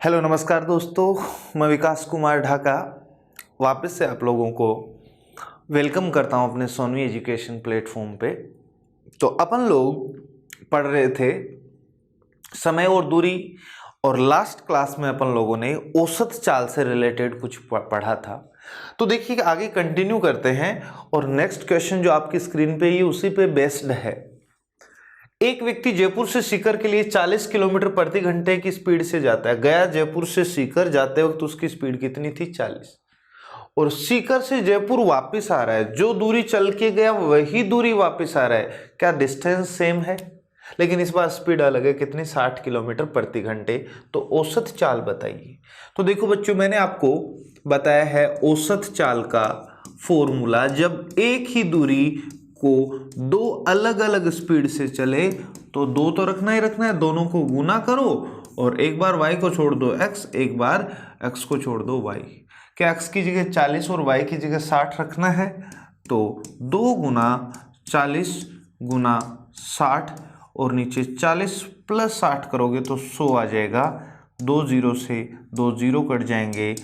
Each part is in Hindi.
हेलो नमस्कार दोस्तों, मैं विकास कुमार ढाका वापस से आप लोगों को वेलकम करता हूं अपने सोनवी एजुकेशन प्लेटफॉर्म पे। तो अपन लोग पढ़ रहे थे समय और दूरी, और लास्ट क्लास में अपन लोगों ने औसत चाल से रिलेटेड कुछ पढ़ा था। तो देखिए आगे कंटिन्यू करते हैं, और नेक्स्ट क्वेश्चन जो आपकी स्क्रीन पे ही उसी पे बेस्ड है। एक व्यक्ति जयपुर से सीकर के लिए 40 किलोमीटर प्रति घंटे की स्पीड से जाता है। गया जयपुर से सीकर जाते वक्त उसकी स्पीड कितनी थी? 40। और सीकर से जयपुर वापस आ रहा है, जो दूरी चल के गया वही दूरी वापस आ रहा है। क्या डिस्टेंस सेम है? लेकिन इस बार स्पीड अलग है, कितनी? 60 किलोमीटर प्रति घंटे। तो औसत चाल बताइए। तो देखो बच्चों, मैंने आपको बताया है औसत चाल का फॉर्मूला। जब एक ही दूरी को दो अलग अलग स्पीड से चले तो दो तो रखना ही रखना है, दोनों को गुना करो और एक बार y को छोड़ दो x, एक बार x को छोड़ दो y। क्या x की जगह 40 और y की जगह 60 रखना है? तो 2 गुना 40 गुना 60 और नीचे 40 प्लस 60 करोगे तो 100 आ जाएगा। 2 जीरो से 2 जीरो कट जाएंगे।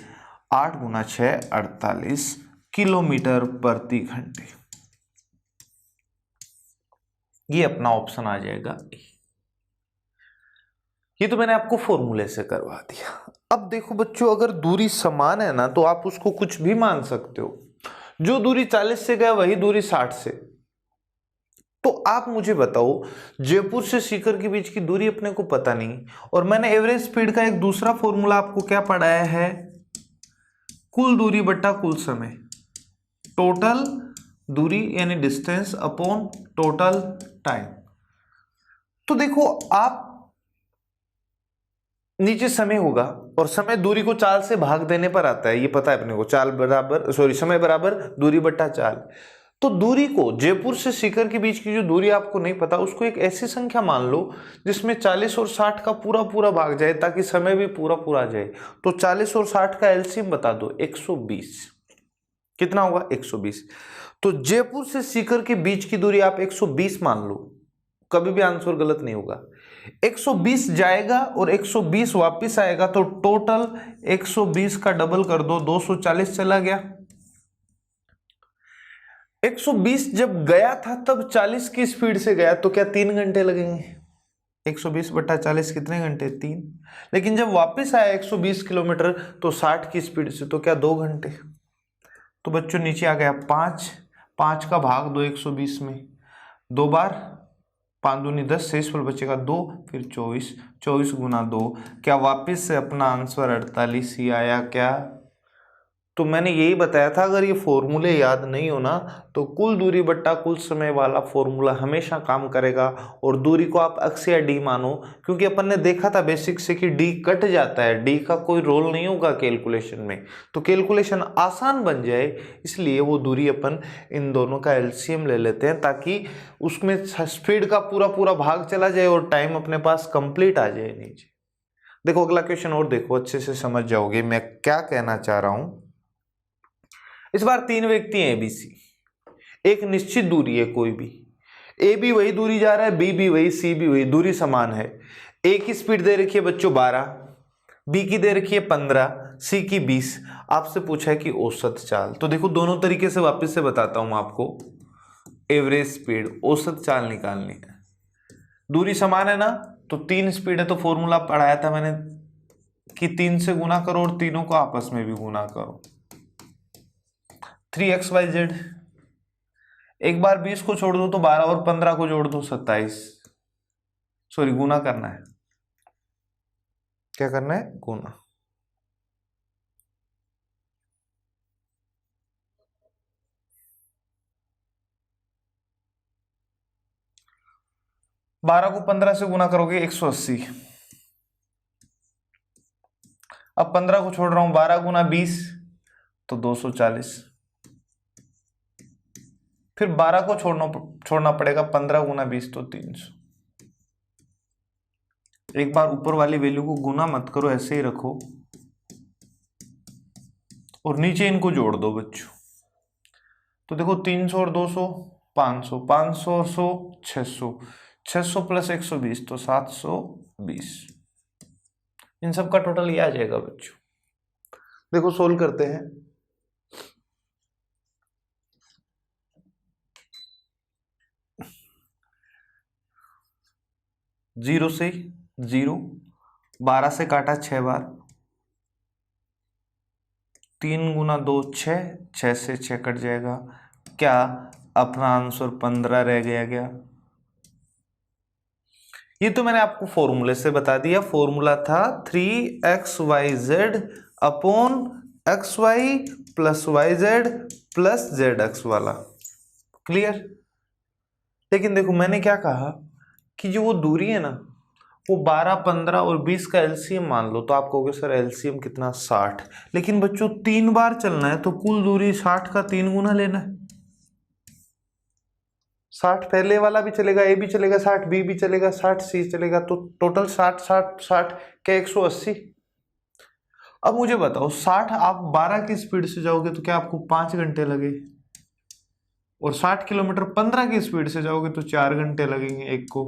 8 गुना 6 48 किलोमीटर प्रति घंटे। ये अपना ऑप्शन आ जाएगा। ये तो मैंने आपको फॉर्मूले से करवा दिया। अब देखो बच्चों, अगर दूरी समान है ना तो आप उसको कुछ भी मान सकते हो। जो दूरी 40 से गया वही दूरी 60 से। तो आप मुझे बताओ, जयपुर से सीकर के बीच की दूरी अपने को पता नहीं, और मैंने एवरेज स्पीड का एक दूसरा फॉर्मूला आपको क्या पढ़ाया है? कुल दूरी बट्टा कुल समय, टोटल दूरी यानी डिस्टेंस अपॉन टोटल टाइम। तो देखो, आप नीचे समय होगा और समय दूरी को चाल से भाग देने पर आता है, ये पता है अपने को। समय बराबर दूरी बट्टा चाल। तो दूरी को, जयपुर से सीकर के बीच की जो दूरी आपको नहीं पता, उसको एक ऐसी संख्या मान लो जिसमें 40 और 60 का पूरा पूरा भाग जाए, ताकि समय भी पूरा पूरा जाए। तो 40 और 60 का एलसीएम बता दो, 120। कितना होगा? 120। तो जयपुर से सीकर के बीच की दूरी आप 120 मान लो, कभी भी आंसर गलत नहीं होगा। 120 जाएगा और 120 वापस आएगा, तो टोटल 120 का डबल कर दो, 240 चला गया। 120 जब गया था तब 40 की स्पीड से गया, तो क्या 3 घंटे लगेंगे? 120 बट्टा 40 कितने घंटे? 3। लेकिन जब वापस आया 120 किलोमीटर तो 60 की स्पीड से, तो क्या 2 घंटे? तो बच्चों नीचे आ गया 5। 5 का भाग दो 120 में, 2 बार 5 दूनी 10, शेष पर बचेगा 2, फिर 24। 24 गुना 2, क्या वापस से अपना आंसर 48 ही आया क्या? तो मैंने यही बताया था, अगर ये फॉर्मूले याद नहीं हो ना तो कुल दूरी बट्टा कुल समय वाला फॉर्मूला हमेशा काम करेगा। और दूरी को आप x या d मानो, क्योंकि अपन ने देखा था बेसिक से कि d कट जाता है, d का कोई रोल नहीं होगा कैलकुलेशन में, तो कैलकुलेशन आसान बन जाए, इसलिए वो दूरी अपन इन दोनों का एलसीएम ले लेते हैं, ताकि उसमें स्पीड का पूरा पूरा भाग चला जाए और टाइम अपने पास कंप्लीट आ जाए नीचे। देखो अगला क्वेश्चन और देखो, अच्छे से समझ जाओगे मैं क्या कहना चाह रहा हूं। इस बार 3 व्यक्ति हैं ABC, एक निश्चित दूरी है कोई भी, ए भी वही दूरी जा रहा है, बी भी वही, सी भी वही, दूरी समान है। ए की स्पीड दे रखी है बच्चों 12, बी की दे रखी है 15, सी की 20। आपसे पूछा है कि औसत चाल। तो देखो दोनों तरीके से वापस से बताता हूं आपको। एवरेज स्पीड, औसत चाल निकालनी है। दूरी समान है ना, तो 3 स्पीड है, तो फॉर्मूला पढ़ाया था मैंने कि 3 से गुना करो और तीनों को आपस में भी गुना करो। 3xyz। एक बार 20 को छोड़ दो तो 12 और 15 को जोड़ दो 27। सॉरी, गुना करना है। क्या करना है? गुना। बारह को 15 से गुना करोगे 180। अब 15 को छोड़ रहा हूं, 12 गुना 20 तो 240। फिर 12 को छोड़ना पड़ेगा, 15 गुना 20 तो 300। एक बार ऊपर वाली वैल्यू को गुना मत करो, ऐसे ही रखो और नीचे इनको जोड़ दो बच्चों। तो देखो 300 और 200 500, 500 और 100 600, 600 प्लस 120 तो 720। इन सब का टोटल ये आ जाएगा बच्चों। देखो सोल्व करते हैं। जीरो से जीरो, 12 से काटा 6 बार, 3 गुना 2 6, 6 से 6 कट जाएगा। क्या अपना आंसर 15 रह गया। ये तो मैंने आपको फॉर्मूले से बता दिया। फॉर्मूला था 3xyz upon xy plus yz plus zx वाला। क्लियर। लेकिन देखो मैंने क्या कहा कि जो वो दूरी है ना, वो 12, 15 और 20 का एलसीएम मान लो, तो आप कहोगे सर एलसीएम कितना, 60। लेकिन बच्चों 3 बार चलना है तो कुल दूरी 60 का 3 गुना लेना है। 60 पहले वाला भी चलेगा, ए भी चलेगा, 60 बी भी चलेगा, 60 सी चलेगा, तो टोटल 60 60 60 क्या 180। अब मुझे बताओ 60 आप 12 की स्पीड से जाओगे तो क्या आपको 5 घंटे लगे, और 60 किलोमीटर 15 की स्पीड से जाओगे तो 4 घंटे लगेंगे एक को,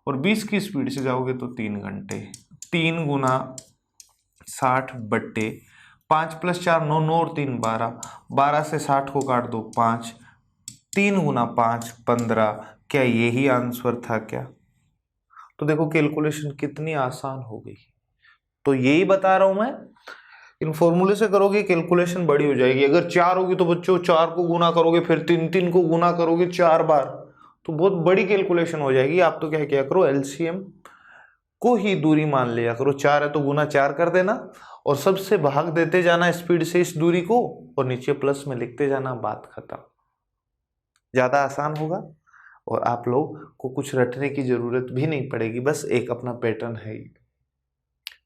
और 20 की स्पीड से जाओगे तो 3 घंटे। 3 गुना 60 बट्टे 5 प्लस 4 9, 9 और 3 12, 12 से 60 को काट दो 5, 3 गुना 5 15। क्या यही आंसर था क्या? तो देखो कैलकुलेशन कितनी आसान हो गई। तो यही बता रहा हूं मैं, इन फॉर्मूले से करोगे कैलकुलेशन बड़ी हो जाएगी। अगर 4 होगी तो बच्चों 4 को गुना करोगे, फिर 3 3 को गुना करोगे 4 बार, तो बहुत बड़ी कैलकुलेशन हो जाएगी। आप तो क्या करो, एलसीएम को ही दूरी मान लिया करो। 4 है तो गुना 4 कर देना, और सबसे भाग देते जाना स्पीड से इस दूरी को, और नीचे प्लस में लिखते जाना, बात खत्म। ज्यादा आसान होगा, और आप लोग को कुछ रटने की जरूरत भी नहीं पड़ेगी, बस एक अपना पैटर्न है।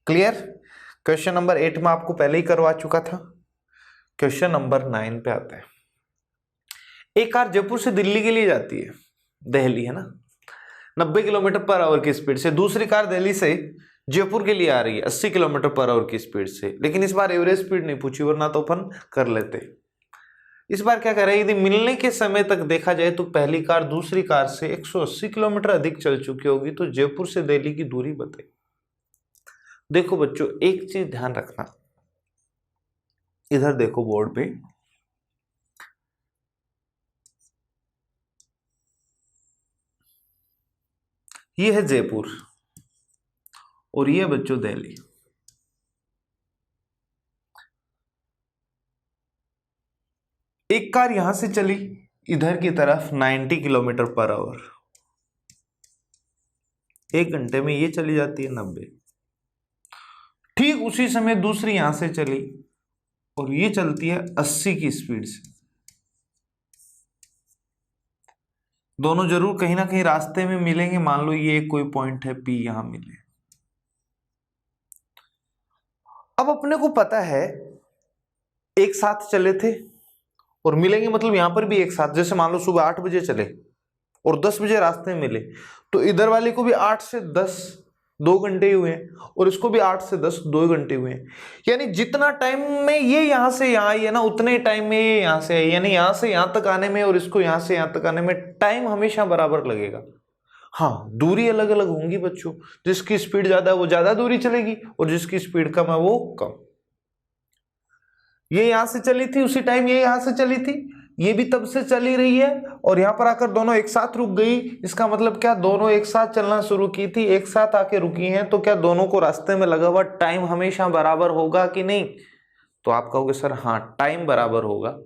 क्लियर। क्वेश्चन नंबर 8 में आपको पहले ही करवा चुका था। क्वेश्चन नंबर 9 पे आते हैं। एक कार जयपुर से दिल्ली के लिए जाती है, दिल्ली है ना, 90 किलोमीटर पर आवर की स्पीड से। दूसरी कार दिल्ली से जयपुर के लिए आ रही है 80 किलोमीटर पर आवर की स्पीड से। लेकिन इस बार एवरेज स्पीड नहीं पूछी, वरना तो अपन कर लेते। इस बार क्या कर रहे हैं, यदि मिलने के समय तक देखा जाए तो पहली कार दूसरी कार से 180 किलोमीटर अधिक चल चुकी होगी, तो जयपुर से दिल्ली की दूरी बताइए। देखो बच्चों एक चीज ध्यान रखना, इधर देखो बोर्ड पे, ये है जयपुर और ये बच्चों दिल्ली। एक कार यहां से चली इधर की तरफ 90 किलोमीटर पर आवर, 1 घंटे में ये चली जाती है 90। ठीक उसी समय दूसरी यहां से चली और ये चलती है 80 की स्पीड से। दोनों जरूर कहीं ना कहीं रास्ते में मिलेंगे। मान लो ये कोई पॉइंट है पी, यहां मिले। अब अपने को पता है एक साथ चले थे और मिलेंगे, मतलब यहां पर भी एक साथ। जैसे मान लो सुबह 8 बजे चले और 10 बजे रास्ते में मिले, तो इधर वाले को भी 8 से 10 2 घंटे हुए हैं, और इसको भी 8 से 10 2 घंटे हुए हैं। यानी जितना टाइम में ये यहां से यहां आई है ना, उतने टाइम में ये यहां से आई। यानी यहां से यहां तक आने में और इसको यहां से यहां तक आने में टाइम हमेशा बराबर लगेगा। हाँ दूरी अलग अलग होंगी बच्चों, जिसकी स्पीड ज्यादा है वो ज्यादा दूरी चलेगी, और जिसकी स्पीड कम है वो कम। ये यहां से चली थी उसी टाइम ये यहां से चली थी, ये भी तब से चली रही है, और यहां पर आकर दोनों एक साथ रुक गई। इसका मतलब क्या, दोनों एक साथ चलना शुरू की थी, एक साथ आके रुकी हैं, तो क्या दोनों को रास्ते में लगा हुआ टाइम हमेशा बराबर होगा कि नहीं? तो आप कहोगे सर हाँ टाइम बराबर होगा।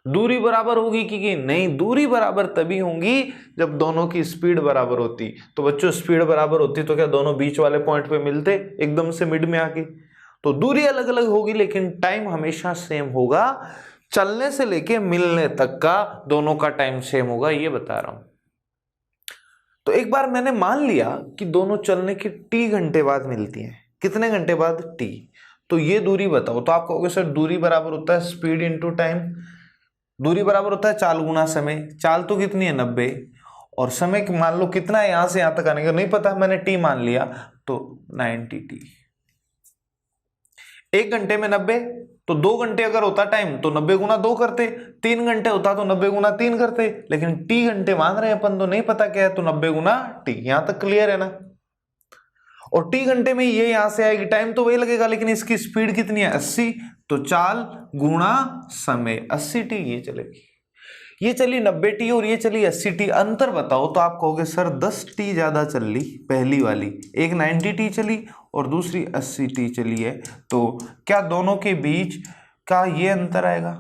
दूरी बराबर होगी कि नहीं? दूरी बराबर तभी होंगी जब दोनों की स्पीड बराबर होती। तो बच्चों स्पीड बराबर होती तो क्या दोनों बीच वाले पॉइंट पे मिलते एकदम से मिड में आके? तो दूरी अलग अलग होगी लेकिन टाइम हमेशा सेम होगा। चलने से लेके मिलने तक का दोनों का टाइम सेम होगा, ये बता रहा हूं। तो एक बार मैंने मान लिया कि दोनों चलने के t घंटे बाद मिलती हैं। कितने घंटे बाद? t। तो ये दूरी बताओ। तो आप कहोगे सर दूरी बराबर होता है स्पीड इंटू टाइम। दूरी बराबर होता है चाल गुना समय। चाल तो कितनी है 90, और समय मान लो कितना है यहां से यहां तक आने का नहीं पता, मैंने t मान लिया, तो 90t। 1 घंटे में 90, तो 2 घंटे अगर होता टाइम तो 90 गुना 2 करते। 3 घंटे होता तो 90 गुना 3 करते, लेकिन t घंटे मान रहे हैं अपन तो नहीं पता क्या है, तो 90 गुना t। यहां तक क्लियर है ना? और टी घंटे में ये यहां से आएगी, टाइम तो वही लगेगा लेकिन इसकी स्पीड कितनी है 80, तो चाल गुणा समय 80 टी ये चलेगी। ये चली 90 टी और ये चली 80 टी, अंतर बताओ तो आप कहोगे सर 10 टी ज्यादा चल ली पहली वाली, एक 90 टी चली और दूसरी 80 टी चली है, तो क्या दोनों के बीच का ये अंतर आएगा?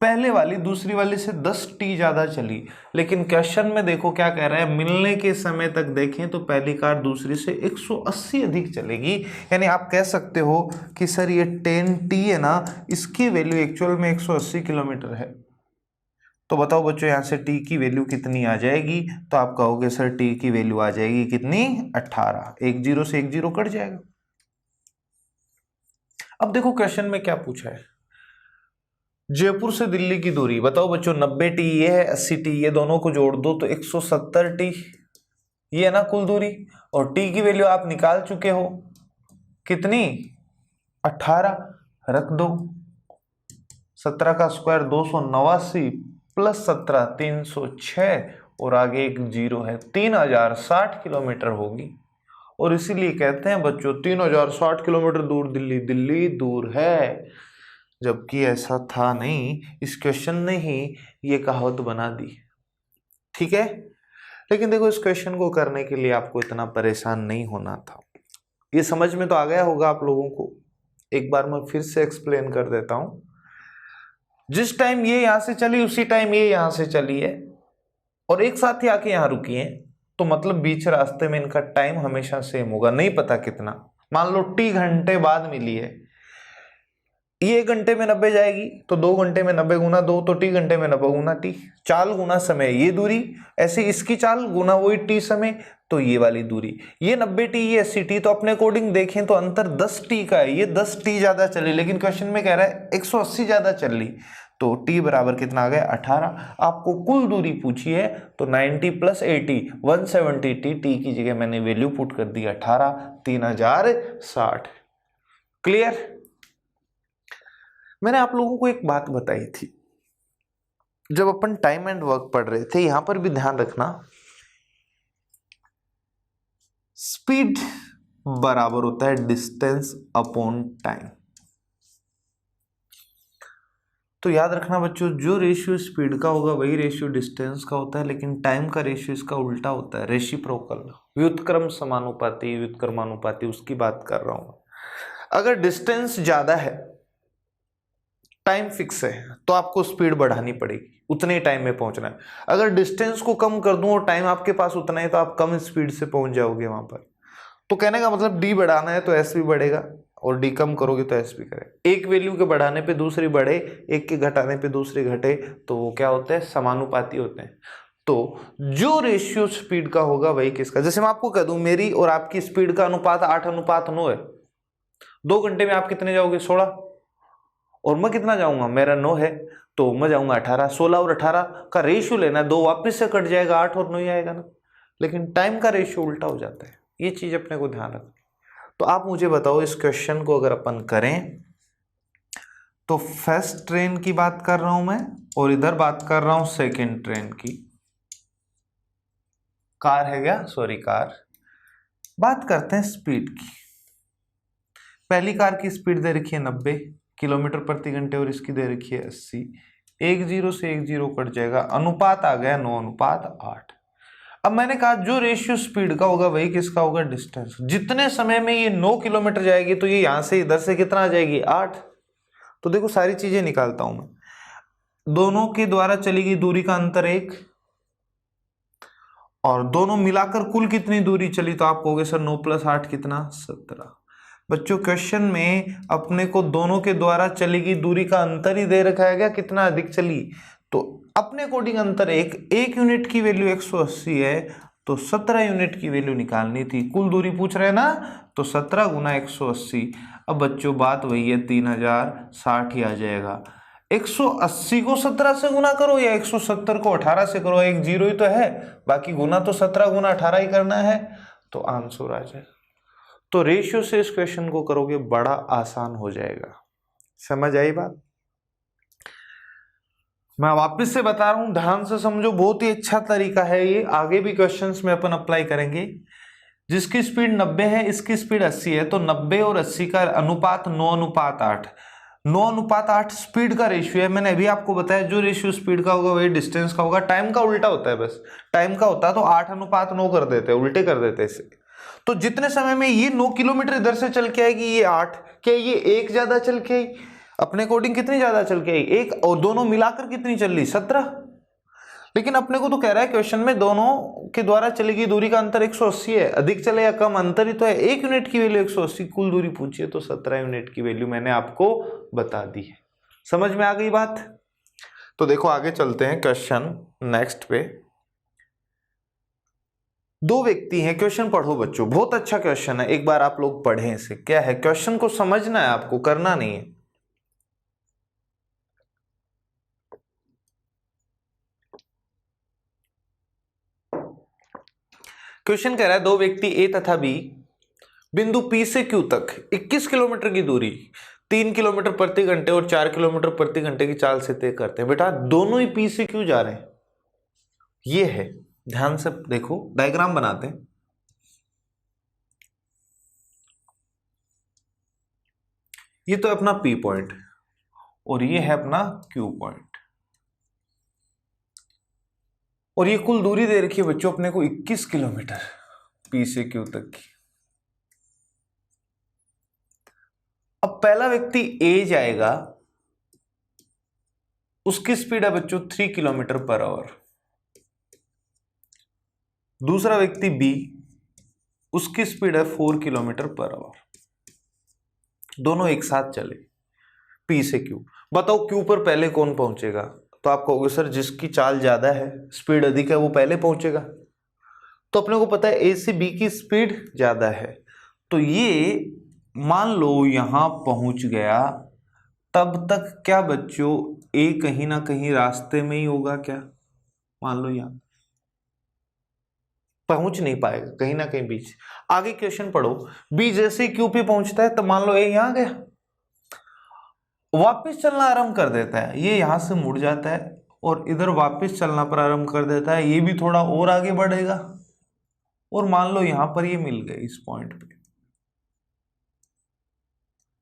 पहले वाली दूसरी वाली से 10 टी ज्यादा चली, लेकिन क्वेश्चन में देखो क्या कह रहा है, मिलने के समय तक देखें तो पहली कार दूसरी से 180 अधिक चलेगी। यानी आप कह सकते हो कि सर ये 10 टी है ना, इसकी वैल्यू एक्चुअल में 180 किलोमीटर है। तो बताओ बच्चों यहाँ से टी की वैल्यू कितनी आ जाएगी? तो आप कहोगे सर टी की वैल्यू आ जाएगी कितनी? 18। एक जीरो से एक जीरो कट जाएगा। अब देखो क्वेश्चन में क्या पूछा है, जयपुर से दिल्ली की दूरी बताओ बच्चों, 90 टी ये है, 80 टी ये, दोनों को जोड़ दो तो 170 टी ये है ना कुल दूरी, और टी की वैल्यू आप निकाल चुके हो कितनी? 18 रख दो, 17 का स्क्वायर 289 प्लस 17 306 और आगे एक जीरो है, 3060 किलोमीटर होगी। और इसीलिए कहते हैं बच्चों 3060 किलोमीटर दूर दिल्ली दूर है, जबकि ऐसा था नहीं, इस क्वेश्चन ने ही ये कहावत बना दी। ठीक है, लेकिन देखो इस क्वेश्चन को करने के लिए आपको इतना परेशान नहीं होना था। ये समझ में तो आ गया होगा आप लोगों को, एक बार मैं फिर से एक्सप्लेन कर देता हूं। जिस टाइम ये यहां से चली उसी टाइम ये यहां से चली है और एक साथ ही आके यहां रुकी है, तो मतलब बीच रास्ते में इनका टाइम हमेशा सेम होगा, नहीं पता कितना। मान लो टी घंटे बाद मिली है, ये 1 घंटे में 90 जाएगी तो 2 घंटे में 90 गुना 2 तो टी घंटे में 90 गुना टी, चाल गुना समय ये दूरी, ऐसे इसकी चाल गुना वही टी समय, तो ये वाली दूरी, ये 90 टी ये 80 टी, तो अपने अकॉर्डिंग देखें तो अंतर 10 टी का है, ये 10 टी ज्यादा चली, लेकिन क्वेश्चन में कह रहा है 180 ज्यादा चल ली, तो टी बराबर कितना आ गया 18। आपको कुल दूरी पूछी है तो 90 प्लस 80 170 टी की जगह मैंने वैल्यू पुट कर दी 18, 3060। क्लियर? मैंने आप लोगों को एक बात बताई थी, जब अपन टाइम एंड वर्क पढ़ रहे थे, यहां पर भी ध्यान रखना, स्पीड बराबर होता है डिस्टेंस अपॉन टाइम। तो याद रखना बच्चों, जो रेशियो स्पीड का होगा वही रेशियो डिस्टेंस का होता है, लेकिन टाइम का रेशियो इसका उल्टा होता है, रेसिप्रोकल, व्युत्क्रम समानुपाती, व्युत्क्रमानुपाती, उसकी बात कर रहा हूं। अगर डिस्टेंस ज्यादा है, टाइम फिक्स है, तो आपको स्पीड बढ़ानी पड़ेगी, उतने ही टाइम में पहुंचना है। अगर डिस्टेंस को कम कर दूं और टाइम आपके पास उतना है तो आप कम स्पीड से पहुंच जाओगे वहां पर। तो कहने का मतलब डी बढ़ाना है तो एस भी बढ़ेगा और डी कम करोगे तो एस भी करेगा। एक वैल्यू के बढ़ाने पे दूसरी बढ़े, एक के घटाने पे दूसरी घटे, तो वो क्या होते हैं? समानुपाती होते हैं। तो जो रेशियो स्पीड का होगा वही किसका, जैसे मैं आपको कह दूं मेरी और आपकी स्पीड का अनुपात 8:9 है, 2 घंटे में आप कितने जाओगे? 16, और मैं कितना जाऊंगा? मेरा 9 है तो मैं जाऊंगा 18। 16 और 18 का रेशियो लेना है, 2 वापस से कट जाएगा, 8 और 9 ही आएगा ना, लेकिन टाइम का रेशियो उल्टा हो जाता है। ये चीज अपने को ध्यान रखनी। तो आप मुझे बताओ, इस क्वेश्चन को अगर अपन करें तो फर्स्ट ट्रेन की बात कर रहा हूं मैं और इधर बात कर रहा हूं सेकेंड ट्रेन की, कार है क्या? Sorry car. बात करते हैं स्पीड की। पहली कार की स्पीड दे रखी है 90 किलोमीटर प्रति घंटे और इसकी दे रखी है 80। एक जीरो से एक जीरो कट जाएगा, अनुपात आ गया 9:8। अब मैंने कहा जो रेशियो स्पीड का होगा वही किसका होगा? डिस्टेंस। जितने समय में ये 9 किलोमीटर जाएगी तो ये यहां से इधर से कितना आ जाएगी? 8। तो देखो सारी चीजें निकालता हूं मैं, दोनों के द्वारा चली गई दूरी का अंतर 1 और दोनों मिलाकर कुल कितनी दूरी चली, तो आप कहोगे सर 9 + 8 कितना? 17। बच्चों क्वेश्चन में अपने को दोनों के द्वारा चली गई दूरी का अंतर ही दे रखा है क्या, कितना अधिक चली, तो अपने अकॉर्डिंग अंतर 1 यूनिट की वैल्यू 180 है तो 17 यूनिट की वैल्यू निकालनी थी। कुल दूरी पूछ रहे हैं ना, तो 17 × 180। अब बच्चों बात वही है, 3060 ही आ जाएगा। 180 को 17 से गुना करो या 170 को 18 से करो, एक जीरो ही तो है, बाकी गुना तो 17 × 18 ही करना है, तो आंसर आ जाएगा। तो रेशियो से इस क्वेश्चन को करोगे बड़ा आसान हो जाएगा। समझ आई बात? मैं वापस से बता रहा हूं, ध्यान से समझो, बहुत ही अच्छा तरीका है ये, आगे भी क्वेश्चंस में अपन अप्लाई करेंगे। जिसकी स्पीड 90 है, इसकी स्पीड 80 है, तो 90 और 80 का अनुपात 9:8। 9:8 स्पीड का रेशियो है। मैंने अभी आपको बताया जो रेशियो स्पीड का होगा वही डिस्टेंस का होगा। टाइम का उल्टा होता है, बस टाइम का होता है तो 8:9 कर देते हैं, उल्टे कर देते हैं इसे। तो जितने समय में ये 9 किलोमीटर इधर से चल के आएगी, ये 8, क्या ये एक ज्यादा चल के आई? अपने अकॉर्डिंग कितनी ज्यादा चल के आई? एक, और दोनों मिलाकर कितनी चल रही? 17। लेकिन अपने को तो कह रहा है क्वेश्चन में दोनों के द्वारा चली गई दूरी का अंतर 180 है। अधिक चले या कम, अंतर ही तो है। 1 यूनिट की वैल्यू 180, कुल दूरी पूछिए तो 17 यूनिट की वैल्यू मैंने आपको बता दी है। समझ में आ गई बात? तो देखो आगे चलते हैं क्वेश्चन नेक्स्ट पे। दो व्यक्ति हैं, क्वेश्चन पढ़ो बच्चों, बहुत अच्छा क्वेश्चन है, एक बार आप लोग पढ़ें इसे। क्या है क्वेश्चन को समझना है आपको, करना नहीं है। क्वेश्चन कह रहा है दो व्यक्ति ए तथा बी बिंदु पी से क्यू तक 21 किलोमीटर की दूरी 3 किलोमीटर प्रति घंटे और 4 किलोमीटर प्रति घंटे की चाल से तय करते हैं। बेटा दोनों ही पी से क्यू जा रहे हैं, ये है, ध्यान से देखो, डायग्राम बनाते हैं। ये तो अपना पी पॉइंट और ये है अपना क्यू पॉइंट, और ये कुल दूरी दे रखी है बच्चों अपने को 21 किलोमीटर पी से क्यू तक की। अब पहला व्यक्ति ए जाएगा, उसकी स्पीड है बच्चों 3 किलोमीटर पर आवर। दूसरा व्यक्ति बी, उसकी स्पीड है 4 किलोमीटर पर आवर। दोनों एक साथ चले पी से क्यू। बताओ क्यू पर पहले कौन पहुंचेगा? तो आप कहोगे सर जिसकी चाल ज्यादा है, स्पीड अधिक है, वो पहले पहुंचेगा। तो अपने को पता है ए से बी की स्पीड ज्यादा है, तो ये मान लो यहां पहुंच गया, तब तक क्या बच्चों ए कहीं ना कहीं रास्ते में ही होगा क्या? मान लो यहां पहुंच नहीं पाएगा, कहीं ना कहीं बीच। आगे क्वेश्चन पढ़ो, बी जैसे क्यू पे पहुंचता है तो मान लो ए यहां गया, वापस चलना आरंभ कर देता है, ये यहां से मुड़ जाता है और इधर वापस चलना प्रारंभ कर देता है, ये भी थोड़ा और आगे बढ़ेगा और मान लो यहां पर ये मिल गए इस पॉइंट पे।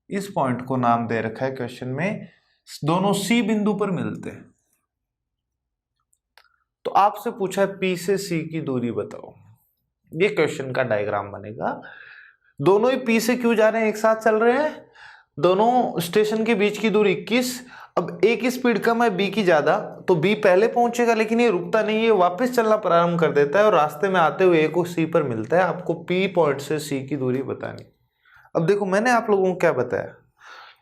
इस पॉइंट को नाम दे रखा है क्वेश्चन में, दोनों सी बिंदु पर मिलते हैं। तो आपसे पूछा है पी से सी की दूरी बताओ, ये क्वेश्चन का डायग्राम बनेगा। दोनों ही पी से क्यू जा रहे हैं, एक साथ चल रहे हैं, दोनों स्टेशन के बीच की दूरी 21। अब ए की स्पीड कम है, बी की ज्यादा, तो बी पहले पहुंचेगा, लेकिन ये रुकता नहीं है, वापस चलना प्रारंभ कर देता है और रास्ते में आते हुए ए को सी पर मिलता है। आपको पी पॉइंट से सी की दूरी बतानी। अब देखो मैंने आप लोगों को क्या बताया,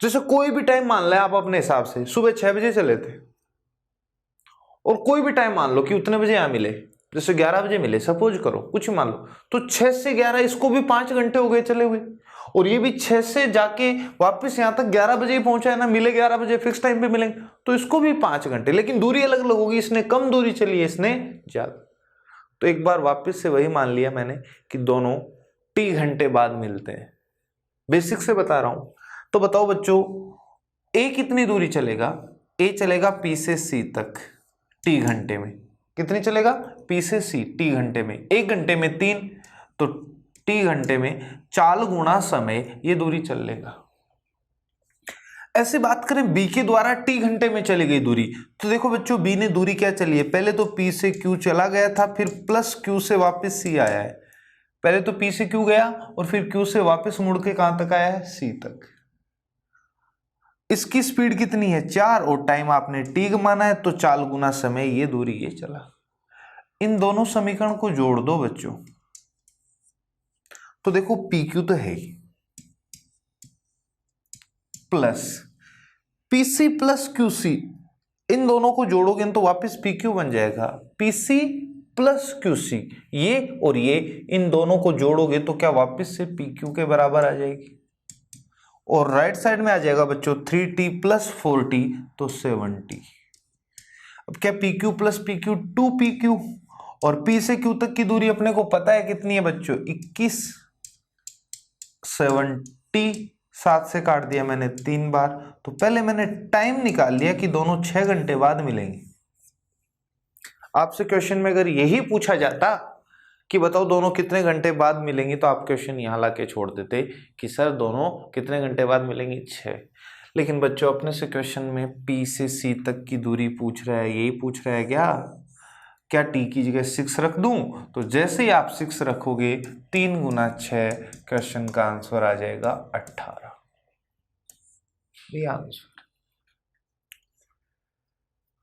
जैसे कोई भी टाइम मान लें आप अपने हिसाब से, सुबह 6 बजे चले थे और कोई भी टाइम मान लो कि उतने बजे यहां मिले, जैसे 11 बजे मिले, सपोज करो, कुछ मान लो, तो 6 से 11 इसको भी 5 घंटे हो गए चले हुए, और ये भी 6 से जाके वापस यहां तक 11 बजे ही पहुंचा है ना, मिले 11 बजे, फिक्स टाइम पे मिलेंगे, तो इसको भी 5 घंटे, लेकिन दूरी अलग अलग होगी, इसने कम दूरी चली है, इसने ज्यादा। तो एक बार वापस से वही मान लिया मैंने कि दोनों टी घंटे बाद मिलते हैं, बेसिक से बता रहा हूं। तो बताओ बच्चों ए कितनी दूरी चलेगा? ए चलेगा पी से सी तक टी घंटे में। कितनी चलेगा? पी से सी टी घंटे में। 1 घंटे में 3, तो टी घंटे में 4 गुना समय ये दूरी चल लेगा। ऐसे बात करें बी के द्वारा टी घंटे में चली गई दूरी, तो देखो बच्चों बी ने दूरी क्या चली है, पहले तो पी से क्यू चला गया था, फिर प्लस क्यू से वापस सी आया है। पहले तो पी से क्यू गया और फिर क्यू से वापस मुड़ के कहां तक आया है? सी तक। इसकी स्पीड कितनी है? 4, और टाइम आपने टी माना है, तो 4 गुना समय ये दूरी ये चला। इन दोनों समीकरण को जोड़ दो बच्चों, तो देखो पी क्यू तो है ही, प्लस पीसी प्लस क्यूसी, इन दोनों को जोड़ोगे तो वापस पी क्यू बन जाएगा। पीसी प्लस क्यूसी, ये और ये, इन दोनों को जोड़ोगे तो क्या वापस से पी क्यू के बराबर आ जाएगी, और राइट साइड में आ जाएगा बच्चों 3t प्लस 4t, तो 7t। अब क्या P Q plus P Q 2pq, और पी से क्यू तक की दूरी अपने को पता है कितनी है बच्चों? 21। 7t 7 से काट दिया मैंने 3 बार, तो पहले मैंने टाइम निकाल लिया कि दोनों 6 घंटे बाद मिलेंगे। आपसे क्वेश्चन में अगर यही पूछा जाता कि बताओ दोनों कितने घंटे बाद मिलेंगी, तो आप क्वेश्चन यहाँ ला के छोड़ देते कि सर दोनों कितने घंटे बाद मिलेंगी, 6। लेकिन बच्चों अपने से क्वेश्चन में P से C तक की दूरी पूछ रहा है, यही पूछ रहा है क्या T की जगह 6 रख दूं? तो जैसे ही आप 6 रखोगे 3 गुना 6, क्वेश्चन का आंसर आ जाएगा 18। ये आंसर,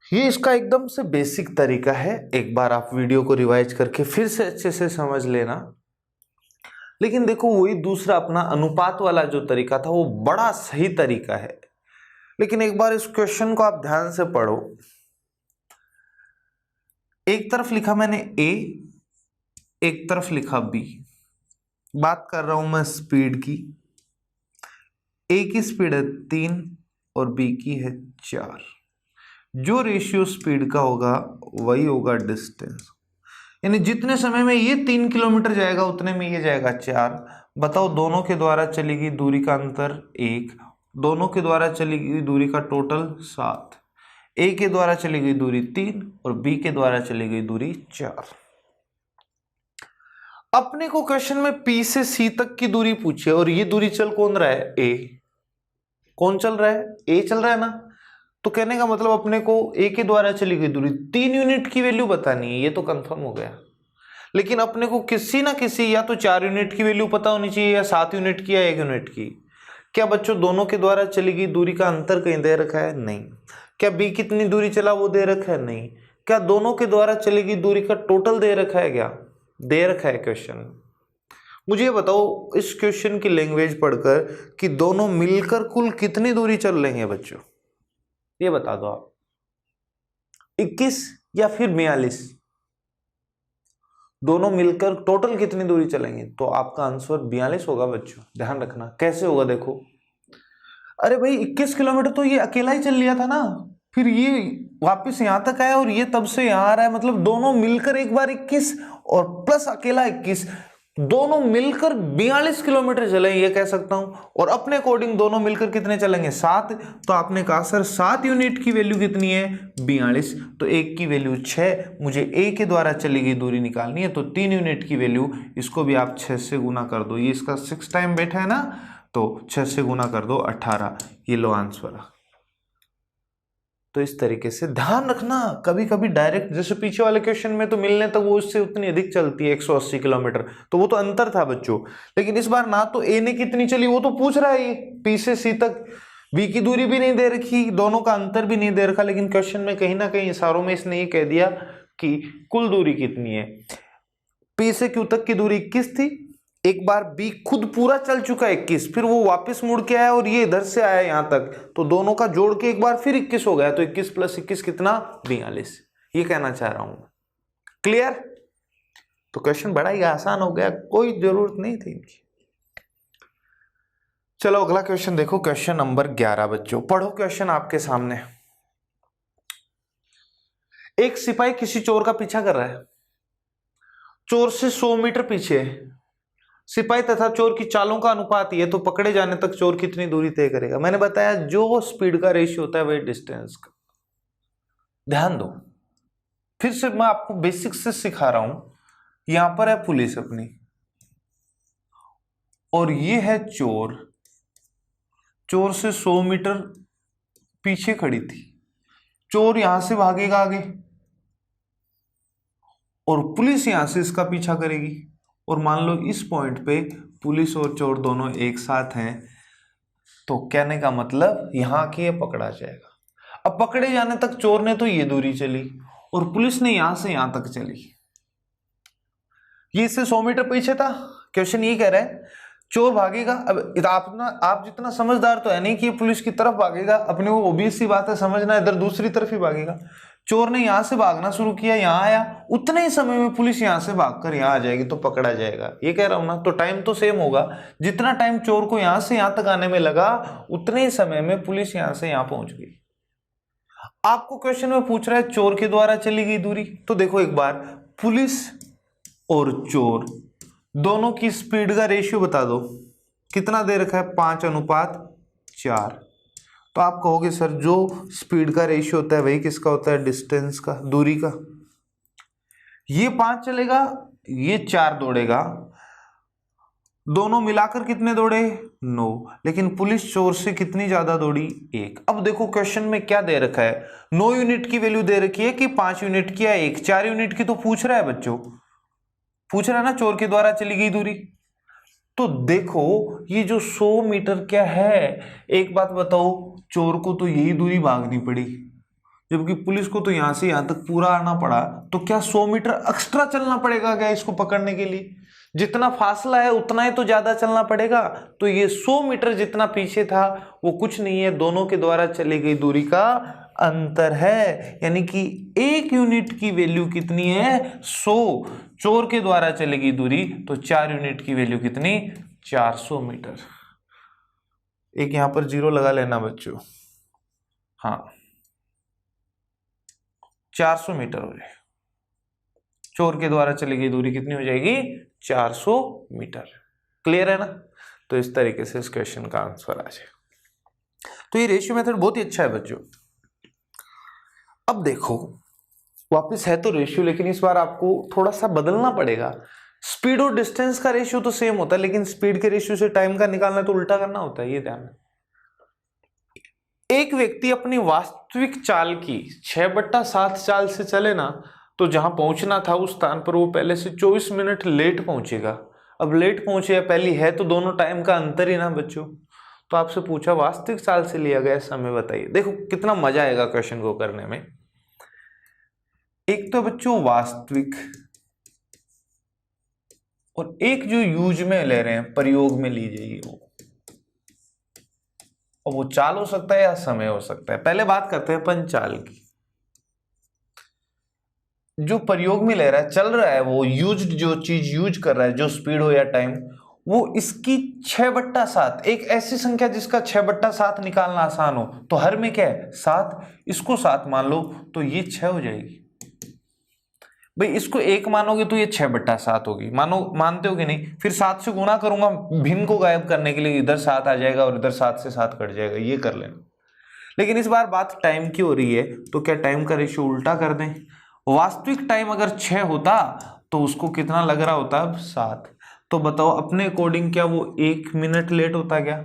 ये इसका एकदम से बेसिक तरीका है। एक बार आप वीडियो को रिवाइज करके फिर से अच्छे से समझ लेना। लेकिन देखो वही दूसरा अपना अनुपात वाला जो तरीका था वो बड़ा सही तरीका है। लेकिन एक बार इस क्वेश्चन को आप ध्यान से पढ़ो। एक तरफ लिखा मैंने A, एक तरफ लिखा B। बात कर रहा हूं मैं स्पीड की। A की स्पीड है 3 और B की है 4। जो रेशियो स्पीड का होगा वही होगा डिस्टेंस। यानी जितने समय में ये 3 किलोमीटर जाएगा उतने में ये जाएगा 4। बताओ दोनों के द्वारा चली गई दूरी का अंतर 1, दोनों के द्वारा चली गई दूरी का टोटल 7। A के द्वारा चली गई दूरी 3 और B के द्वारा चली गई दूरी 4। अपने को क्वेश्चन में P से C तक की दूरी पूछी है और ये दूरी चल कौन रहा है? A। कौन चल रहा है? A चल रहा है ना। तो कहने का मतलब अपने को A के द्वारा चली गई दूरी 3 यूनिट की वैल्यू बतानी है, ये तो कंफर्म हो गया। लेकिन अपने को किसी ना किसी या तो 4 यूनिट की वैल्यू पता होनी चाहिए या 7 यूनिट की या 1 यूनिट की। क्या बच्चों दोनों के द्वारा चली गई दूरी का अंतर कहीं दे रखा है? नहीं। क्या B कितनी दूरी चला वो दे रखा है? नहीं। क्या दोनों के द्वारा चली गई दूरी का टोटल दे रखा है? क्या दे रखा है क्वेश्चन? मुझे बताओ इस क्वेश्चन की लैंग्वेज पढ़कर कि दोनों मिलकर कुल कितनी दूरी चल रही है बच्चों, ये बता दो आप। 21 या फिर 42, दोनों मिलकर टोटल कितनी दूरी चलेंगे? तो आपका आंसर 42 होगा बच्चों। ध्यान रखना कैसे होगा। देखो अरे भाई 21 किलोमीटर तो ये अकेला ही चल लिया था ना, फिर ये वापस यहां तक आया और ये तब से यहां आ रहा है, मतलब दोनों मिलकर एक बार 21 और प्लस अकेला 21, दोनों मिलकर 42 किलोमीटर चले, ये कह सकता हूं। और अपने अकॉर्डिंग दोनों मिलकर कितने चलेंगे? 7। तो आपने कहा सर 7 यूनिट की वैल्यू कितनी है? 42। तो 1 की वैल्यू 6, मुझे A के द्वारा चली गई दूरी निकालनी है, तो 3 यूनिट की वैल्यू, इसको भी आप 6 से गुना कर दो, ये इसका 6 टाइम बैठा है ना, तो 6 से गुना कर दो 18। ये लो आंसर। तो इस तरीके से ध्यान रखना, कभी कभी डायरेक्ट जैसे पीछे वाले क्वेश्चन में तो मिलने तक वो उससे उतनी अधिक चलती है 180 किलोमीटर, तो वो तो अंतर था बच्चों। लेकिन इस बार ना तो A ने कितनी चली वो तो पूछ रहा है, ये P से C तक, B की दूरी भी नहीं दे रखी, दोनों का अंतर भी नहीं दे रखा, लेकिन क्वेश्चन में कहीं ना कहीं इशारों में इसने ये कह दिया कि कुल दूरी कितनी है। P से Q तक की दूरी 21 थी, एक बार B खुद पूरा चल चुका है 21, फिर वो वापस मुड़ के आया और ये इधर से आया यहां तक, तो दोनों का जोड़ के एक बार फिर 21 हो गया, तो 21 प्लस 21 कितना? 42। ये कहना चाह रहा हूं। क्लियर? तो क्वेश्चन बड़ा ही आसान हो गया, कोई जरूरत नहीं थी इनकी। चलो अगला क्वेश्चन देखो, क्वेश्चन नंबर 11 बच्चों। पढ़ो क्वेश्चन आपके सामने। एक सिपाही किसी चोर का पीछा कर रहा है, चोर से 100 मीटर पीछे है। सिपाही तथा चोर की चालों का अनुपात ये, तो पकड़े जाने तक चोर कितनी दूरी तय करेगा? मैंने बताया जो स्पीड का रेशियो होता है वही डिस्टेंस का। ध्यान दो, फिर से मैं आपको बेसिक से सिखा रहा हूं। यहां पर है पुलिस अपनी और ये है चोर, चोर से 100 मीटर पीछे खड़ी थी। चोर यहां से भागेगा आगे और पुलिस यहां से इसका पीछा करेगी, और मान लो इस पॉइंट पे पुलिस और चोर दोनों एक साथ हैं, तो कहने का मतलब यहां के ये पकड़ा जाएगा। अब पकड़े जाने तक चोर ने तो ये दूरी चली और पुलिस ने यहां से यहां तक चली, ये इससे 100 मीटर पीछे था। क्वेश्चन ये कह रहा है चोर भागेगा। अब आप जितना समझदार तो है नहीं कि ये पुलिस की तरफ भागेगा, अपने को ओबीएस सी बात है समझना, इधर दूसरी तरफ ही भागेगा। चोर ने यहां से भागना शुरू किया, यहां आया, उतने ही समय में पुलिस यहां से भागकर यहां आ जाएगी, तो पकड़ा जाएगा। ये कह रहा हूं ना, तो टाइम तो सेम होगा। जितना टाइम चोर को यहां से यहां तक आने में लगा, उतने ही समय में पुलिस यहां से यहां पहुंच गई। आपको क्वेश्चन में पूछ रहा है चोर के द्वारा चली गई दूरी, तो देखो एक बार पुलिस और चोर दोनों की स्पीड का रेशियो बता दो, कितना दे रखा है? 5:4। तो आप कहोगे सर जो स्पीड का रेशियो होता है वही किसका होता है? डिस्टेंस का, दूरी का। ये 5 चलेगा ये 4 दौड़ेगा, दोनों मिलाकर कितने दौड़े 9, लेकिन पुलिस चोर से कितनी ज्यादा दौड़ी 1। अब देखो क्वेश्चन में क्या दे रखा है, 9 यूनिट की वैल्यू दे रखी है कि 5 यूनिट की या 1, 4 यूनिट की तो पूछ रहा है बच्चों, पूछ रहा है ना चोर के द्वारा चली गई दूरी। तो देखो ये जो 100 मीटर क्या है, एक बात बताओ, चोर को तो यही दूरी भागनी पड़ी, जबकि पुलिस को तो यहां से यहां तक पूरा आना पड़ा, तो क्या 100 मीटर एक्स्ट्रा चलना पड़ेगा क्या इसको पकड़ने के लिए? जितना फासला है उतना ही तो ज्यादा चलना पड़ेगा। तो ये 100 मीटर जितना पीछे था वो कुछ नहीं है, दोनों के द्वारा चली गई दूरी का अंतर है। यानी कि 1 यूनिट की वैल्यू कितनी है 100, चोर के द्वारा चली गई दूरी तो 4 यूनिट की वैल्यू कितनी 400 मीटर। एक यहां पर 0 लगा लेना बच्चों, हाँ 400 मीटर हो जाए, चोर के द्वारा चली गई दूरी कितनी हो जाएगी 400 मीटर। क्लियर है ना? तो इस तरीके से इस क्वेश्चन का आंसर आ जाए। तो ये रेशियो मेथड बहुत ही अच्छा है बच्चों। अब देखो वापस है तो रेशियो, लेकिन इस बार आपको थोड़ा सा बदलना पड़ेगा। स्पीड और डिस्टेंस का रेशियो तो सेम होता है, लेकिन स्पीड के रेशियो से टाइम का निकालना तो उल्टा करना होता है, ये ध्यान है। एक व्यक्ति अपनी वास्तविक चाल की 6/7 चाल से चले ना, तो जहां पहुंचना था उस स्थान पर वो पहले से 24 मिनट लेट पहुंचेगा। अब लेट पहुंचे या पहली है तो दोनों टाइम का अंतर ही ना बच्चों। तो आपसे पूछा वास्तविक चाल से लिया गया समय बताइए। देखो कितना मजा आएगा क्वेश्चन को करने में। एक तो बच्चों वास्तविक, और एक जो यूज में ले रहे हैं, प्रयोग में लीजिए वो, और वो चाल हो सकता है या समय हो सकता है। पहले बात करते हैं अपन चाल की। जो प्रयोग में ले रहा है, चल रहा है, वो यूज्ड जो चीज यूज कर रहा है, जो स्पीड हो या टाइम, वो इसकी 6/7, एक ऐसी संख्या जिसका 6/7 निकालना आसान हो, तो हर में क्या है 7, इसको 7 मान लो तो ये 6 हो जाएगी। भाई इसको 1 मानोगे तो ये 6/7 होगी, मानो मानते हो कि नहीं? फिर 7 से गुणा करूंगा भिन्न को गायब करने के लिए, इधर 7 आ जाएगा और इधर 7 से 7 कट जाएगा, ये कर लेना। लेकिन इस बार बात टाइम की हो रही है, तो क्या टाइम का रेशियो उल्टा कर दें? वास्तविक टाइम अगर 6 होता तो उसको कितना लग रहा होता अब 7। तो बताओ अपने अकॉर्डिंग क्या वो 1 मिनट लेट होता क्या?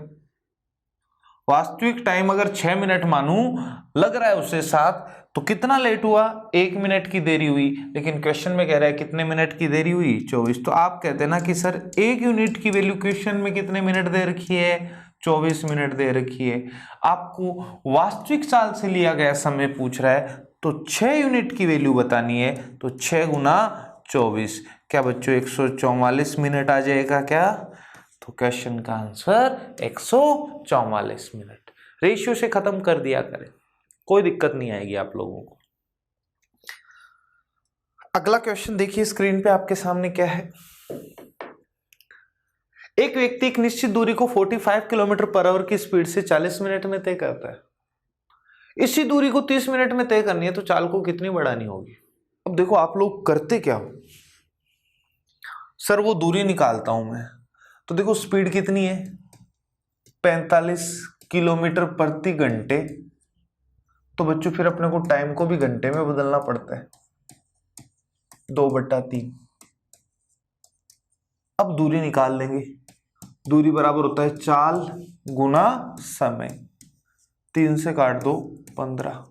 वास्तविक टाइम अगर 6 मिनट मानू, लग रहा है उससे 7, तो कितना लेट हुआ 1 मिनट की देरी हुई। लेकिन क्वेश्चन में कह रहा है कितने मिनट की देरी हुई 24। तो आप कहते हैं ना कि सर 1 यूनिट की वैल्यू क्वेश्चन में कितने मिनट दे रखी है 24 मिनट दे रखी है। आपको वास्तविक चाल से लिया गया समय पूछ रहा है, तो 6 यूनिट की वैल्यू बतानी है, तो 6 गुना 24, क्या बच्चों 144 मिनट आ जाएगा क्या? तो क्वेश्चन का आंसर 144 मिनट। रेशियो से खत्म कर दिया करें, कोई दिक्कत नहीं आएगी आप लोगों को। अगला क्वेश्चन देखिए स्क्रीन पे आपके सामने क्या है। एक व्यक्ति एक निश्चित दूरी को 45 किलोमीटर पर आवर की स्पीड से 40 मिनट में तय करता है। इसी दूरी को 30 मिनट में तय करनी है, तो चाल को कितनी बढ़ानी होगी? अब देखो आप लोग करते क्या हो, सर वो दूरी निकालता हूं मैं, तो देखो स्पीड कितनी है 45 किलोमीटर प्रति घंटे, तो बच्चों फिर अपने को टाइम को भी घंटे में बदलना पड़ता है, 2/3। अब दूरी निकाल लेंगे, दूरी बराबर होता है चाल गुना समय, 3 से काट दो 15,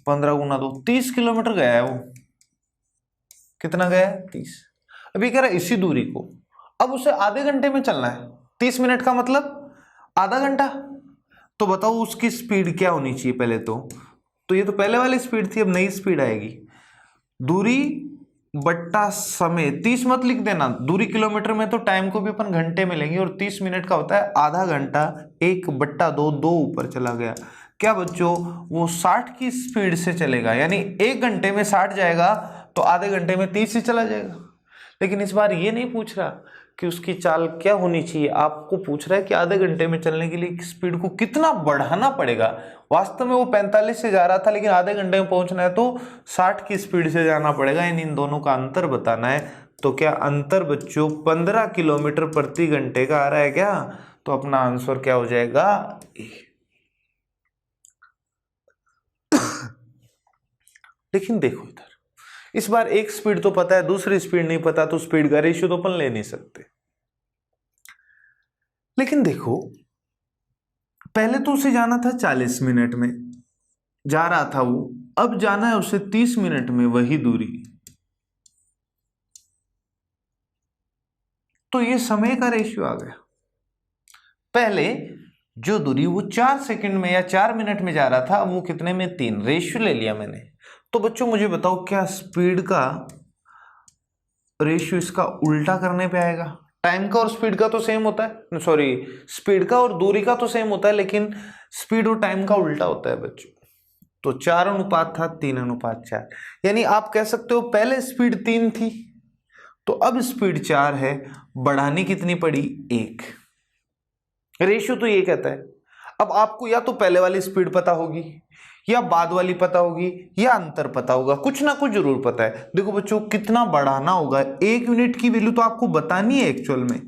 15 गुना 2, 30 किलोमीटर गया है वो। कितना गया है 30। अभी कह रहा है इसी दूरी को अब उसे आधे घंटे में चलना है, 30 मिनट का मतलब आधा घंटा। तो बताओ उसकी स्पीड क्या होनी चाहिए पहले तो ये तो पहले वाली स्पीड थी, अब नई स्पीड आएगी। दूरी बट्टा समय, 30 मत लिख देना, दूरी किलोमीटर में तो टाइम को भी अपन घंटे में लेंगे, और 30 मिनट का होता है आधा घंटा, 1/2, 2 ऊपर चला गया। क्या बच्चों वो 60 की स्पीड से चलेगा, यानी 1 घंटे में 60 जाएगा तो आधे घंटे में 30 ही चला जाएगा। लेकिन इस बार ये नहीं पूछ रहा कि उसकी चाल क्या होनी चाहिए, आपको पूछ रहा है कि आधे घंटे में चलने के लिए स्पीड को कितना बढ़ाना पड़ेगा। वास्तव में वो 45 से जा रहा था, लेकिन आधे घंटे में पहुंचना है तो 60 की स्पीड से जाना पड़ेगा, यानी इन दोनों का अंतर बताना है। तो क्या अंतर बच्चों 15 किलोमीटर प्रति घंटे का आ रहा है क्या? तो अपना आंसर क्या हो जाएगा ए। लेकिन देखो इस बार एक स्पीड तो पता है, दूसरी स्पीड नहीं पता, तो स्पीड का रेशियो तो अपन ले नहीं सकते। लेकिन देखो, पहले तो उसे जाना था 40 मिनट में, जा रहा था वो, अब जाना है उसे 30 मिनट में वही दूरी। तो ये समय का रेशियो आ गया। पहले जो दूरी वो 4 सेकंड में या 4 मिनट में जा रहा था, अब वो कितने में, 3। रेशियो ले लिया मैंने। तो बच्चों मुझे बताओ, क्या स्पीड का रेशियो इसका उल्टा करने पे आएगा? टाइम का और स्पीड का तो सेम होता है, सॉरी, स्पीड का और दूरी का तो सेम होता है, लेकिन स्पीड और टाइम का उल्टा होता है बच्चों। तो 4:3 था, 3:4, यानी आप कह सकते हो पहले स्पीड 3 थी तो अब स्पीड 4 है, बढ़ानी कितनी पड़ी, 1। रेशियो तो ये कहता है। अब आपको या तो पहले वाली स्पीड पता होगी, या बाद वाली पता होगी, या अंतर पता होगा, कुछ ना कुछ जरूर पता है। देखो बच्चों, कितना बढ़ाना होगा, 1 यूनिट की वैल्यू तो आपको बतानी है एक्चुअल में।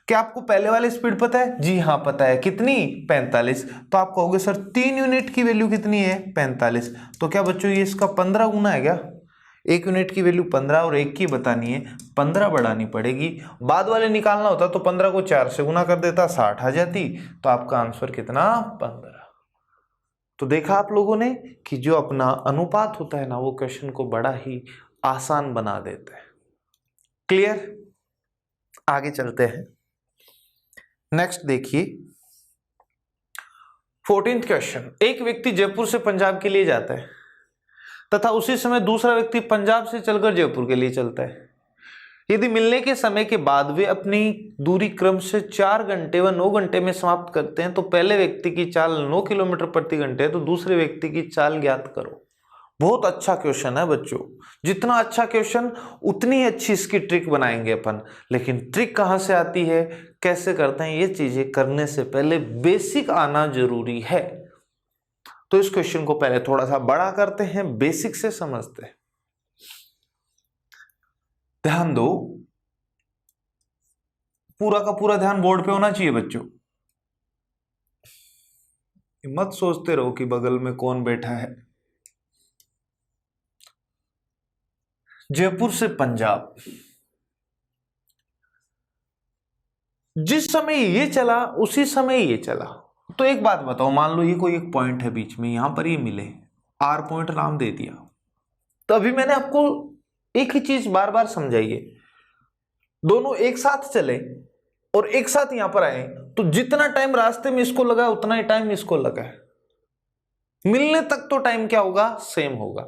क्या आपको पहले वाली स्पीड पता है? जी हाँ पता है। कितनी? 45। तो आप कहोगे सर 3 यूनिट की वैल्यू कितनी है? 45। तो क्या बच्चों ये इसका 15 गुना है क्या? 1 यूनिट की वैल्यू 15 और 1 की बतानी है, 15 बढ़ानी पड़ेगी। बाद वाले निकालना होता तो 15 को 4 से गुना कर देता, 60 आ जाती। तो आपका आंसर कितना? 15। तो देखा आप लोगों ने कि जो अपना अनुपात होता है ना, वो क्वेश्चन को बड़ा ही आसान बना देता है। क्लियर? आगे चलते हैं। नेक्स्ट देखिए 14th क्वेश्चन। एक व्यक्ति जयपुर से पंजाब के लिए जाता है तथा उसी समय दूसरा व्यक्ति पंजाब से चलकर जयपुर के लिए चलता है। यदि मिलने के समय के बाद वे अपनी दूरी क्रम से 4 घंटे व 9 घंटे में समाप्त करते हैं तो पहले व्यक्ति की चाल 9 किलोमीटर प्रति घंटे है, तो दूसरे व्यक्ति की चाल ज्ञात करो। बहुत अच्छा क्वेश्चन है बच्चों। जितना अच्छा क्वेश्चन उतनी अच्छी इसकी ट्रिक बनाएंगे अपन। लेकिन ट्रिक कहाँ से आती है, कैसे करते हैं, ये चीजें करने से पहले बेसिक आना जरूरी है। तो इस क्वेश्चन को पहले थोड़ा सा बड़ा करते हैं, बेसिक से समझते हैं। ध्यान दो, पूरा का पूरा ध्यान बोर्ड पे होना चाहिए बच्चों। मत सोचते रहो कि बगल में कौन बैठा है। जयपुर से पंजाब, जिस समय ये चला उसी समय ये चला। तो एक बात बताओ, मान लो ये कोई एक पॉइंट है बीच में, यहां पर ये मिले, आर पॉइंट नाम दे दिया। तो अभी मैंने आपको एक ही चीज बार बार समझाई है, दोनों एक साथ चले और एक साथ यहां पर आए तो जितना टाइम रास्ते में इसको लगा उतना ही टाइम इसको लगा है। मिलने तक तो टाइम क्या होगा, सेम होगा।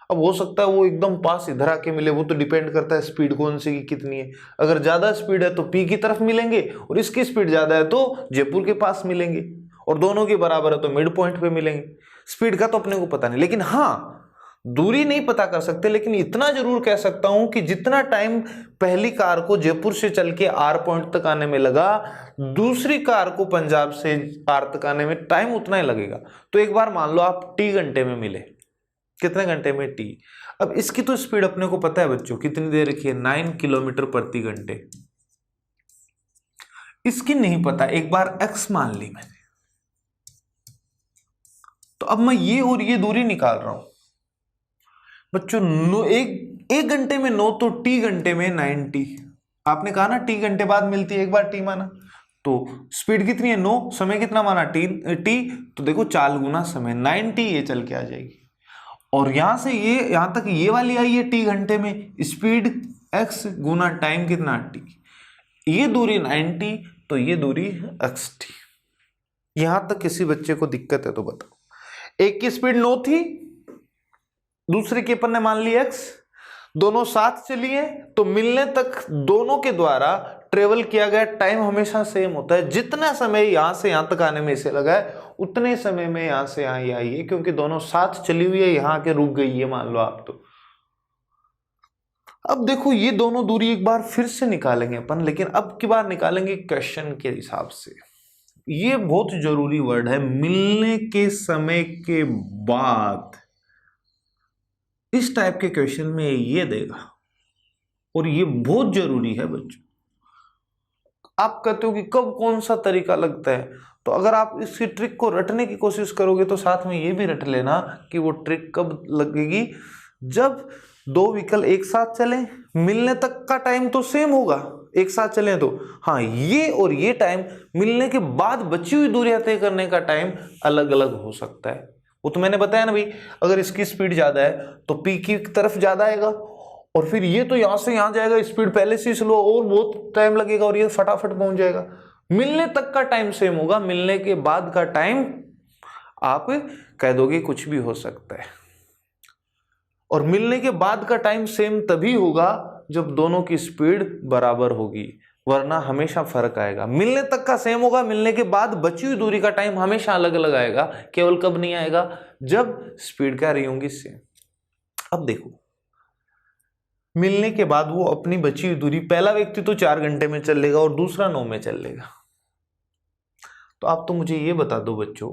अब हो सकता है वो एकदम पास इधर आके मिले, वो तो डिपेंड करता है स्पीड कौन सी की कितनी है। अगर ज्यादा स्पीड है तो पी की तरफ मिलेंगे और इसकी स्पीड ज्यादा है तो जयपुर के पास मिलेंगे, और दोनों के बराबर है तो मिड पॉइंट पे मिलेंगे। स्पीड का तो अपने को पता नहीं, लेकिन हाँ दूरी नहीं पता कर सकते, लेकिन इतना जरूर कह सकता हूं कि जितना टाइम पहली कार को जयपुर से चल के आर पॉइंट तक आने में लगा, दूसरी कार को पंजाब से आर तक आने में टाइम उतना ही लगेगा। तो एक बार मान लो आप टी घंटे में मिले, कितने घंटे में, टी। अब इसकी तो स्पीड अपने को पता है बच्चों, कितनी देर रखी है, 9 किलोमीटर प्रति घंटे। इसकी नहीं पता, एक बार एक्स मान ली मैंने, तो अब मैं ये और ये दूरी निकाल रहा हूं बच्चों। एक घंटे में 9 तो टी घंटे में 90। आपने कहा ना टी घंटे बाद मिलती है, एक बार टी माना तो स्पीड कितनी है 9, समय कितना माना टी, तो देखो 4 गुना समय 90 ये चल के आ जाएगी। और यहां से ये यहां तक ये वाली आई है टी घंटे में, स्पीड x गुना टाइम कितना t। ये दूरी 90 तो ये दूरी xt। यहां तक किसी बच्चे को दिक्कत है तो बताओ। एक की स्पीड 9 थी, दूसरे की अपन ने मान ली x, दोनों साथ चलिए तो मिलने तक दोनों के द्वारा ट्रेवल किया गया टाइम हमेशा सेम होता है। जितना समय यहां से यहां तक आने में इसे लगा है उतने समय में यहां से यहां आई है, क्योंकि दोनों साथ चली हुई है, यहां आके रुक गई है मान लो आप। तो अब देखो ये दोनों दूरी एक बार फिर से निकालेंगे अपन, लेकिन अब की बार निकालेंगे क्वेश्चन के हिसाब से। ये बहुत जरूरी वर्ड है, मिलने के समय के बाद। इस टाइप के क्वेश्चन में ये देगा और ये बहुत जरूरी है बच्चों। आप कहते हो कि कब कौन सा तरीका लगता है, तो अगर आप इसी ट्रिक को रटने की कोशिश करोगे तो साथ में ये भी रट लेना कि वो ट्रिक कब लगेगी, जब दो व्हीकल एक साथ चले, मिलने तक का टाइम तो सेम होगा एक साथ चले तो। हाँ, ये और ये टाइम मिलने के बाद बची हुई दूरियां तय करने का टाइम अलग अलग हो सकता है। वो तो मैंने बताया ना भाई, अगर इसकी स्पीड ज्यादा है तो पी की तरफ ज्यादा आएगा, और फिर ये तो यहां से यहां जाएगा, स्पीड पहले से स्लो और बहुत टाइम लगेगा, और ये फटाफट पहुंच जाएगा। मिलने तक का टाइम सेम होगा, मिलने के बाद का टाइम आप कह दोगे कुछ भी हो सकता है। और मिलने के बाद का टाइम सेम तभी होगा जब दोनों की स्पीड बराबर होगी, वरना हमेशा फर्क आएगा। मिलने तक का सेम होगा, मिलने के बाद बची हुई दूरी का टाइम हमेशा अलग अलग आएगा। केवल कब नहीं आएगा, जब स्पीड क्या रही होंगी सेम। अब देखो, मिलने के बाद वो अपनी बची हुई दूरी, पहला व्यक्ति तो 4 घंटे में चल लेगा और दूसरा 9 में चल लेगा। तो आप तो मुझे ये बता दो बच्चों,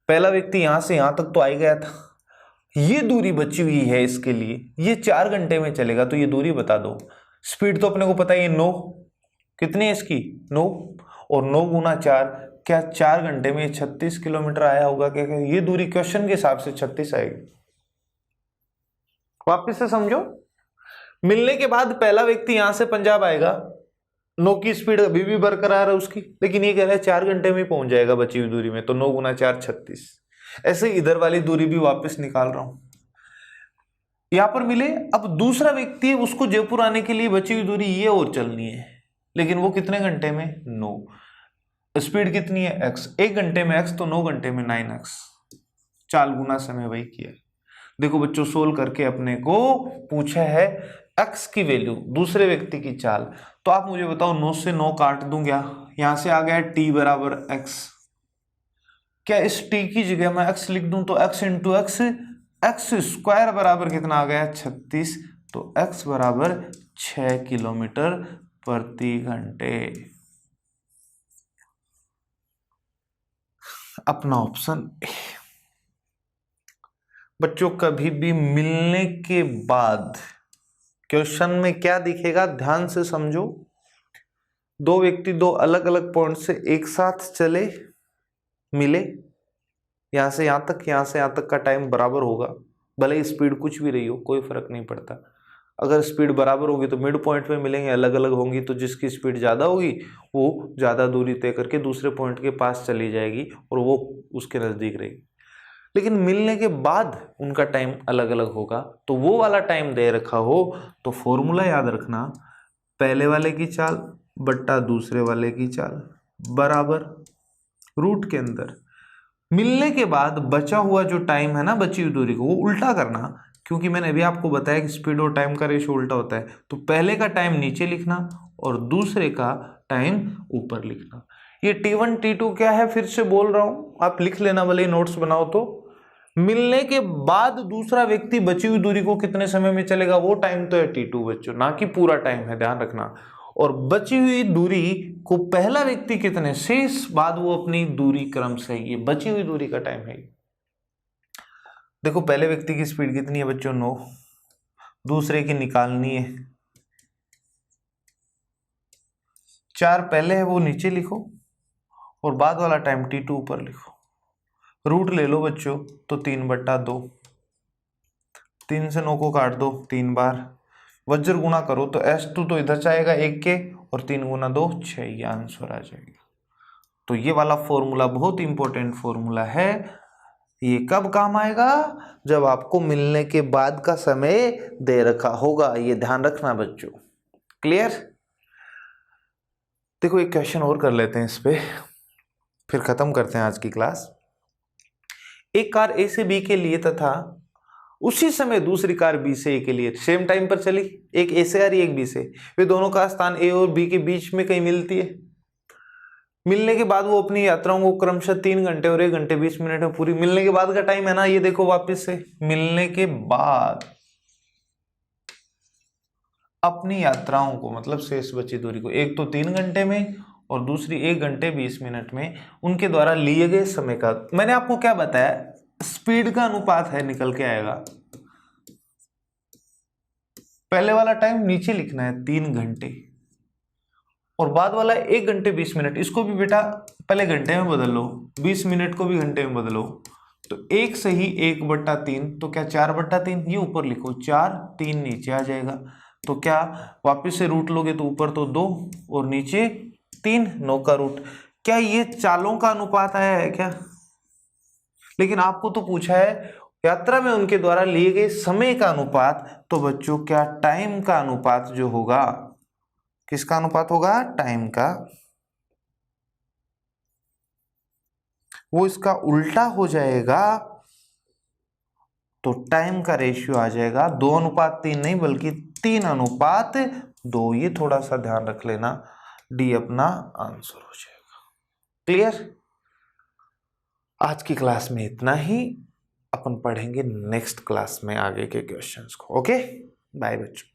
पहला व्यक्ति यहां से यहां तक तो आ ही गया था, ये दूरी बची हुई है इसके लिए, ये 4 घंटे में चलेगा, तो ये दूरी बता दो। स्पीड तो अपने को पता है, ये 9, कितनी है इसकी 9, और 9 गुना 4, क्या 4 घंटे में 36 किलोमीटर आया होगा क्या? ये दूरी क्वेश्चन के हिसाब से 36 आएगी। वापिस से समझो, मिलने के बाद पहला व्यक्ति यहां से पंजाब आएगा, 9 की स्पीड अभी भी बरकरार है उसकी, लेकिन ये कह रहा है 4 घंटे में पहुंच जाएगा बची हुई दूरी में, तो 9 गुना 4 36। ऐसे इधर वाली दूरी भी वापस निकाल रहा हूं, यहां पर मिले। अब दूसरा व्यक्ति है, उसको जयपुर आने के लिए बची हुई दूरी ये और चलनी है, लेकिन वो कितने घंटे में 9, स्पीड कितनी है x, 1 घंटे में x, तो 9 घंटे में 9x, 4 गुना समय वही किया। देखो बच्चों, सोल्व करके अपने को पूछा है x की वैल्यू, दूसरे व्यक्ति की चाल। तो आप मुझे बताओ, 9 से 9 काट दूं क्या? यहां से आ गया t बराबर x, क्या इस t की जगह मैं x लिख दूं तो x into x, x square बराबर कितना आ गया 36, तो x बराबर 6 किलोमीटर प्रति घंटे। अपना ऑप्शन ए। बच्चों, कभी भी मिलने के बाद क्वेश्चन में क्या दिखेगा, ध्यान से समझो। दो व्यक्ति दो अलग अलग पॉइंट से एक साथ चले, मिले, यहां से यहां तक, यहां से यहां तक का टाइम बराबर होगा, भले स्पीड कुछ भी रही हो, कोई फर्क नहीं पड़ता। अगर स्पीड बराबर होगी तो मिड पॉइंट पे मिलेंगे, अलग अलग होंगी तो जिसकी स्पीड ज़्यादा होगी वो ज़्यादा दूरी तय करके दूसरे पॉइंट के पास चली जाएगी और वो उसके नज़दीक रहेगी। लेकिन मिलने के बाद उनका टाइम अलग अलग होगा, तो वो वाला टाइम दे रखा हो तो फॉर्मूला याद रखना, पहले वाले की चाल बट्टा दूसरे वाले की चाल बराबर रूट के अंदर। मिलने के बाद बचा हुआ जो टाइम है ना, बची हुई दूरी को वो उल्टा करना, क्योंकि मैंने अभी आपको बताया कि स्पीड और टाइम का रेशो उल्टा होता है। तो पहले का टाइम नीचे लिखना और दूसरे का टाइम ऊपर लिखना। ये T1 T2 क्या है, फिर से बोल रहा हूं, आप लिख लेना भले नोट्स बनाओ तो। मिलने के बाद दूसरा व्यक्ति बची हुई दूरी को कितने समय में चलेगा, वो टाइम तो है T2 बच्चों, ना कि पूरा टाइम है, ध्यान रखना। और बची हुई दूरी को पहला व्यक्ति कितने शेष बाद वो अपनी दूरी क्रम से, ये बची हुई दूरी का टाइम है। देखो, पहले व्यक्ति की स्पीड कितनी है बच्चों 9, दूसरे की निकालनी है 4, पहले है वो नीचे लिखो और बाद वाला टाइम T2 ऊपर लिखो। रूट ले लो बच्चों, तो 3/2, 3 से 9 को काट दो 3 बार, वज्र गुणा करो तो S2 तो इधर जाएगा 1 के, और 3 गुना 2 6, ये आंसर आ जाएगा। तो ये वाला फॉर्मूला बहुत इंपॉर्टेंट फॉर्मूला है। ये कब काम आएगा, जब आपको मिलने के बाद का समय दे रखा होगा, ये ध्यान रखना बच्चों। क्लियर? देखो, एक क्वेश्चन और कर लेते हैं इस पे, फिर खत्म करते हैं आज की क्लास। एक कार ए से बी के लिए तथा उसी समय दूसरी कार बी से ए के लिए सेम टाइम पर चली, एक ए से आ रही है एक बी से, वे दोनों का स्थान ए और बी के बीच में कहीं मिलती है। मिलने के बाद वो अपनी यात्राओं को क्रमशः 3 घंटे और 1 घंटे 20 मिनट में पूरी, मिलने के बाद का टाइम है ना, ये देखो वापस से, मिलने के बाद अपनी यात्राओं को, मतलब शेष बची दूरी को, एक तो 3 घंटे में और दूसरी 1 घंटे 20 मिनट में, उनके द्वारा लिए गए समय का, मैंने आपको क्या बताया, स्पीड का अनुपात है, निकल के आएगा। पहले वाला टाइम नीचे लिखना है 3 घंटे, और बाद वाला 1 घंटे 20 मिनट, इसको भी बेटा पहले घंटे में बदल लो, 20 मिनट को भी घंटे में बदलो, तो 1 सही 1/3, तो क्या 4/3, ये ऊपर लिखो 4, 3 नीचे आ जाएगा। तो क्या वापस से रूट लोगे तो ऊपर तो 2 और नीचे 3, 9 का रूट। क्या ये चालों का अनुपात आया है क्या? लेकिन आपको तो पूछा है यात्रा में उनके द्वारा लिए गए समय का अनुपात, तो बच्चों क्या टाइम का अनुपात जो होगा, किसका अनुपात होगा? टाइम का। वो इसका उल्टा हो जाएगा, तो टाइम का रेशियो आ जाएगा 2:3 नहीं बल्कि 3:2। ये थोड़ा सा ध्यान रख लेना, डी अपना आंसर हो जाएगा। क्लियर? आज की क्लास में इतना ही, अपन पढ़ेंगे नेक्स्ट क्लास में आगे के क्वेश्चंस को। ओके, बाय बच्चों।